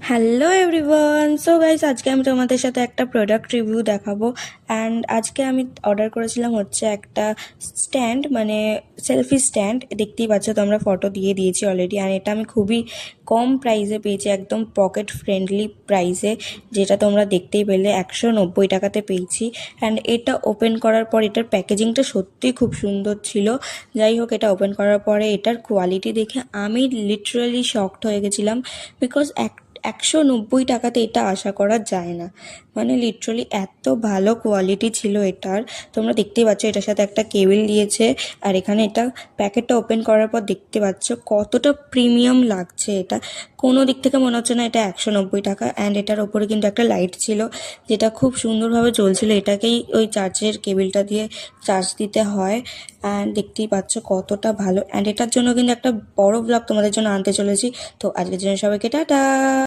Hello everyone, so guys আজকে আমি তোমাদের সাথে একটা প্রোডাক্ট রিভিউ দেখাবো। অ্যান্ড আজকে আমি অর্ডার করেছিলাম হচ্ছে একটা স্ট্যান্ড, মানে সেলফি স্ট্যান্ড। দেখতেই পাচ্ছ তোমরা, ফটো দিয়ে দিয়েছি অলরেডি। অ্যান্ড এটা আমি খুবই কম প্রাইসে পেয়েছি, একদম পকেট ফ্রেন্ডলি প্রাইসে, যেটা তোমরা দেখতেই পেলে 190 টাকাতে পেয়েছি। অ্যান্ড এটা ওপেন করার পর এটার প্যাকেজিংটা সত্যিই খুব সুন্দর ছিল। যাই হোক, এটা ওপেন করার পরে এটার কোয়ালিটি দেখে আমি লিটারালি শকড হয়ে গেছিলাম। বিকজ 190 টাকাতে এটা আশা করা যায় না, মানে লিটারালি এত ভালো কোয়ালিটি ছিল এটার। তোমরা দেখতেই পাচ্ছ এটার সাথে একটা কেবল দিয়েছে। আর এখানে এটা প্যাকেটটা ওপেন করার পর দেখতে পাচ্ছ কতটা প্রিমিয়াম লাগছে। এটা কোনো দিক থেকে মনে হচ্ছে না এটা 190 টাকা। অ্যান্ড এটার ওপরে কিন্তু একটা লাইট ছিল যেটা খুব সুন্দরভাবে জ্বলছিল। এটাকেই ওই চার্জের কেবলটা দিয়ে চার্জ দিতে হয়। অ্যান্ড দেখতেই পাচ্ছ কতটা ভালো। অ্যান্ড এটার জন্য কিন্তু একটা বড় ব্লগ তোমাদের জন্য আনতে চলেছি। তো আজকের জন্য সবাইকে টাটা।